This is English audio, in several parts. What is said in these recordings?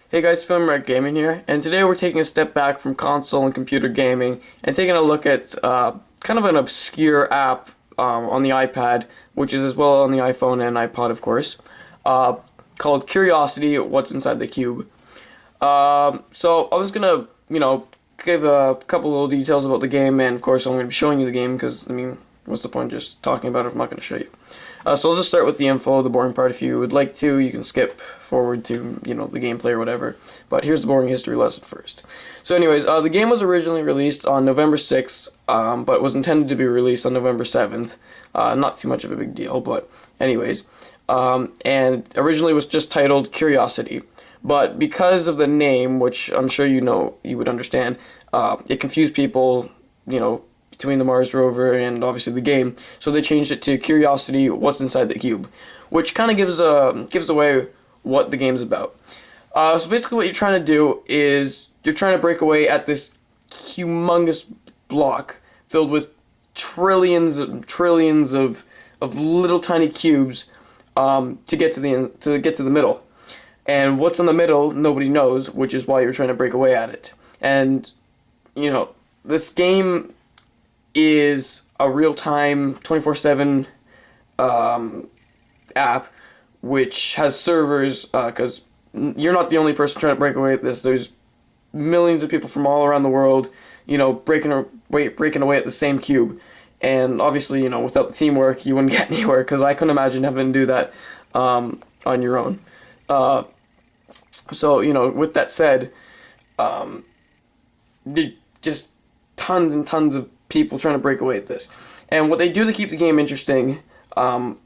Hey guys, filmymarkgaming here, and today we're taking a step back from console and computer gaming and taking a look at kind of an obscure app on the iPad, which is as well on the iPhone and iPod, of course, called Curiosity: What's Inside the Cube. So I was gonna, give a couple little details about the game, and of course I'm gonna be showing you the game because what's the point just talking about it if I'm not gonna show you? So I'll just start with the info, the boring part. If you would like to, you can skip forward to, the gameplay or whatever. But here's the boring history lesson first. So anyways, the game was originally released on November 6th, but was intended to be released on November 7th. Not too much of a big deal, but anyways. And originally was just titled Curiosity. But because of the name, which I'm sure you would understand, it confused people, between the Mars rover and obviously the game, so they changed it to Curiosity: What's Inside the Cube, which kind of gives away what the game's about. So basically, what you're trying to do is you're trying to break away at this humongous block filled with trillions and trillions of little tiny cubes to get to the middle. And what's in the middle, nobody knows, which is why you're trying to break away at it. And this game is a real-time 24/7 app which has servers, because you're not the only person trying to break away at this. There's millions of people from all around the world, breaking away at the same cube. And obviously, without the teamwork, you wouldn't get anywhere, because I couldn't imagine having to do that on your own. So, with that said, just tons and tons of people trying to break away at this. And what they do to keep the game interesting,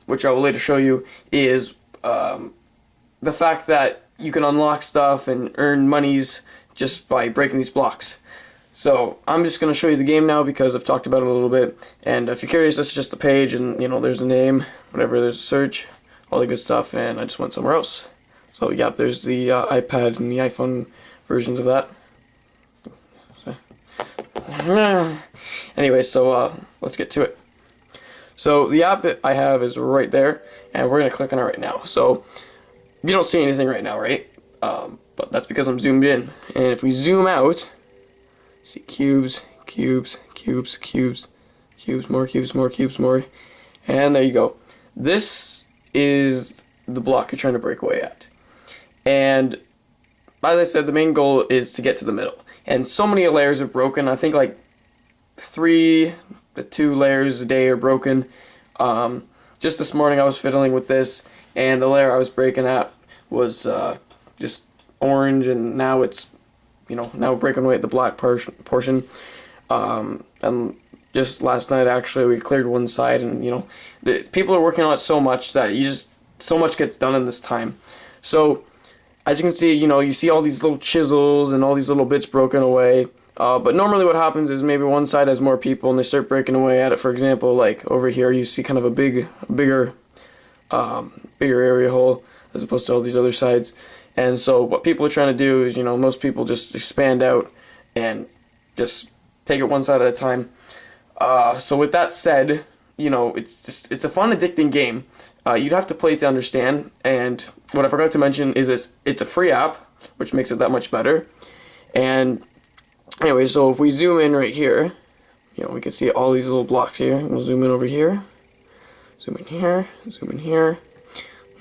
which I will later show you, is the fact that you can unlock stuff and earn monies just by breaking these blocks. So I'm just going to show you the game now because I've talked about it a little bit. And if you're curious, this is just a page, and there's a name, whatever, there's a search, all the good stuff, and I just went somewhere else. So yeah, there's the iPad and the iPhone versions of that. Anyway, so let's get to it. So the app that I have is right there, and we're gonna click on it right now. So you don't see anything right now, right? But that's because I'm zoomed in. And if we zoom out, see cubes, cubes, cubes, cubes, cubes, more cubes, more cubes, more, and there you go. This is the block you're trying to break away at. And as I said, the main goal is to get to the middle. And so many layers are broken. I think like 3 to 2 layers a day are broken. Just this morning I was fiddling with this, and the layer I was breaking at was just orange, and now it's, now breaking away at the black portion. And just last night actually we cleared one side, and people are working on it so much that so much gets done in this time. So as you can see, you see all these little chisels and all these little bits broken away. But normally what happens is maybe one side has more people and they start breaking away at it. For example, like over here, you see kind of a bigger area hole as opposed to all these other sides. And so what people are trying to do is, most people just expand out and just take it one side at a time. So with that said, it's a fun, addicting game. You'd have to play to understand, and what I forgot to mention is it's a free app, which makes it that much better. And anyway, so if we zoom in right here, we can see all these little blocks here. We'll zoom in over here, zoom in here, zoom in here.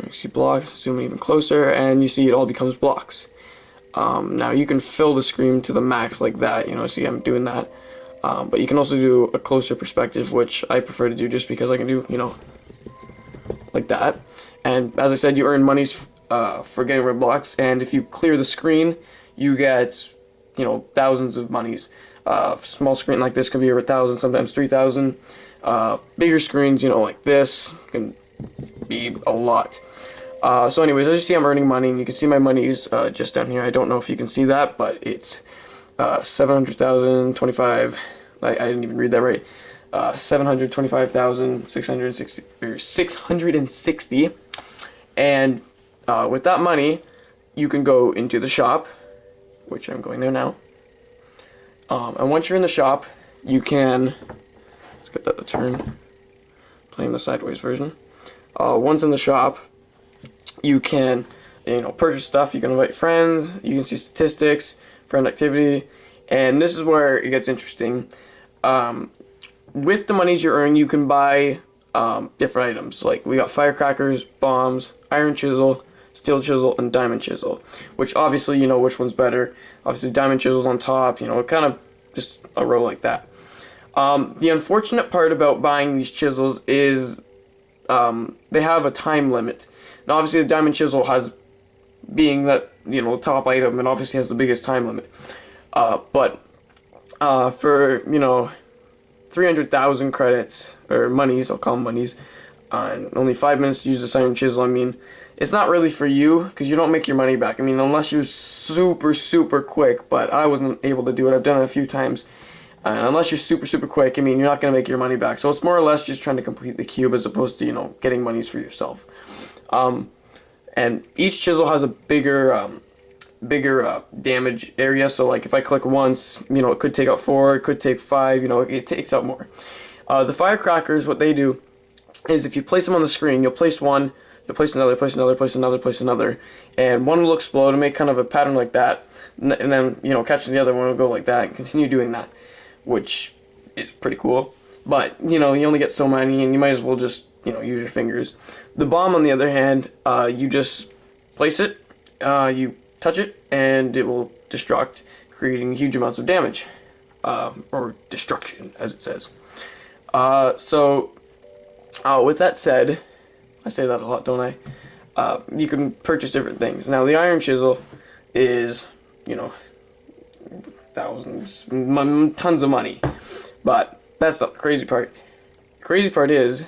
You see blocks, zoom in even closer, and you see it all becomes blocks. Now you can fill the screen to the max like that, see I'm doing that. But you can also do a closer perspective, which I prefer to do just because I can do, like that. And as I said, you earn monies for getting rid of blocks, and if you clear the screen, you get thousands of monies. Small screen like this can be over 1,000, sometimes 3,000. Bigger screens, like this, can be a lot. So anyways, as you see, I'm earning money, and you can see my monies just down here. I don't know if you can see that, but it's 700,000, 25. I didn't even read that right. 660, and with that money you can go into the shop, which I'm going there now, and once you're in the shop you can, let's get that to turn, playing the sideways version, once in the shop you can purchase stuff. You can invite friends. You can see statistics, friend activity, and this is where it gets interesting. With the monies you earn, you can buy different items. Like we got firecrackers, bombs, iron chisel, steel chisel, and diamond chisel. Which obviously you know which one's better. Obviously diamond chisel's on top. Kind of just a row like that. The unfortunate part about buying these chisels is they have a time limit. Now obviously the diamond chisel has, being that top item, and obviously has the biggest time limit. But for 300,000 credits, or monies, I'll call them monies, and only 5 minutes to use the iron chisel, I mean, it's not really for you, because you don't make your money back. I mean, unless you're super quick, but I wasn't able to do it. I've done it a few times. Unless you're super quick, I mean, you're not going to make your money back. So it's more or less just trying to complete the cube as opposed to, getting monies for yourself. And each chisel has a bigger damage area. So like if I click once, it could take out 4, it could take 5, it takes out more. The firecrackers, what they do is if you place them on the screen, you'll place one, you'll place another, place another, place another, place another, and one will explode and make kind of a pattern like that. And then, catching the other one will go like that and continue doing that, which is pretty cool. But, you only get so many, and you might as well just, use your fingers. The bomb, on the other hand, you just place it, you touch it, and it will destruct, creating huge amounts of damage. Or destruction, as it says. With that said, I say that a lot, don't I? You can purchase different things. Now, the iron chisel is, thousands, tons of money. But that's not the crazy part. The crazy part is,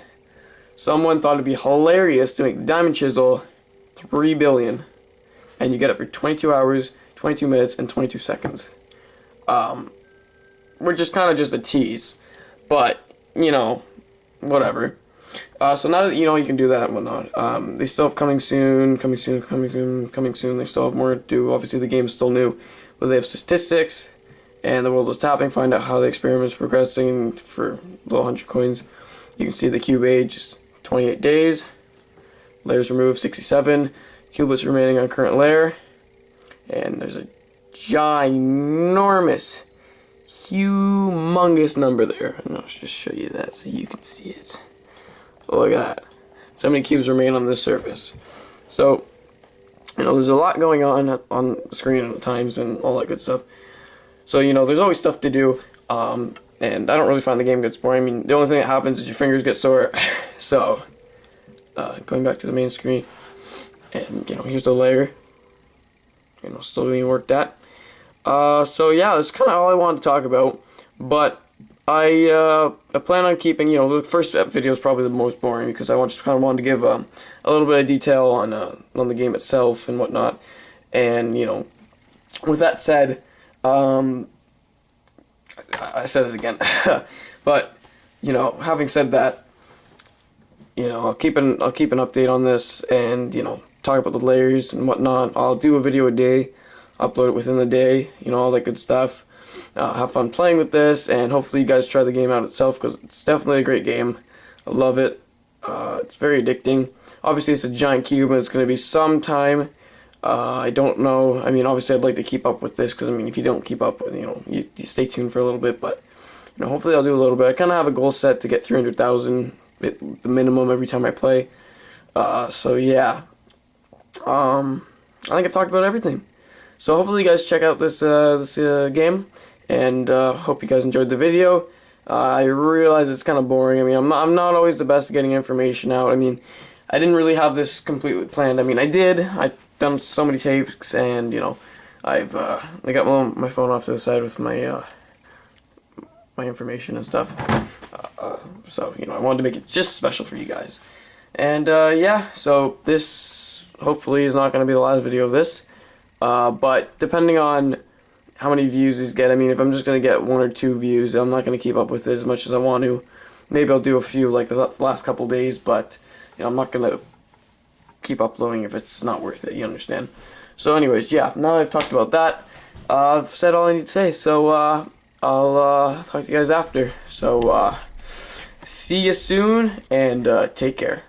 someone thought it'd be hilarious to make the diamond chisel 3 billion. And you get it for 22 hours, 22 minutes, and 22 seconds. Which is kind of just a tease. But, whatever. So now that you can do that and whatnot, they still have coming soon. They still have more to do. Obviously the game's still new. But they have statistics, and the world is tapping, find out how the experiment's progressing for below 100 coins. You can see the cube age is 28 days. Layers removed, 67. Cubelets remaining on current layer. And there's a ginormous, humongous number there. And I'll just show you that so you can see it. Look at that. So many cubes remain on this surface. So, there's a lot going on the screen at times and all that good stuff. So, there's always stuff to do. And I don't really find the game gets boring. I mean, the only thing that happens is your fingers get sore. So, going back to the main screen. And, here's the layer. Still being worked at. So, yeah, that's kind of all I wanted to talk about. But I plan on keeping, the first video is probably the most boring because I just kind of wanted to give a little bit of detail on the game itself and whatnot. And, with that said, I said it again. But, having said that, I'll keep an update on this and, talk about the layers and whatnot. I'll do a video a day, upload it within the day, all that good stuff. Have fun playing with this, and hopefully you guys try the game out itself, because it's definitely a great game. I love it. It's very addicting. Obviously it's a giant cube, and it's going to be some time. I don't know. I mean, obviously I'd like to keep up with this, because, if you don't keep up with, you stay tuned for a little bit, but, hopefully I'll do a little bit. I kind of have a goal set to get 300,000, the minimum every time I play. So yeah. I think I've talked about everything. So hopefully you guys check out this game, and hope you guys enjoyed the video. I realize it's kind of boring. I mean, I'm not always the best at getting information out. I mean, I didn't really have this completely planned. I mean, I've done so many takes, and I got my phone off to the side with my my information and stuff. So I wanted to make it just special for you guys. And yeah, so this hopefully is not going to be the last video of this. But depending on how many views these get, I mean, if I'm just going to get 1 or 2 views, I'm not going to keep up with it as much as I want to. Maybe I'll do a few like the last couple days, but I'm not going to keep uploading if it's not worth it, you understand? So anyways, yeah, now that I've talked about that, I've said all I need to say, so I'll talk to you guys after. So see you soon, and take care.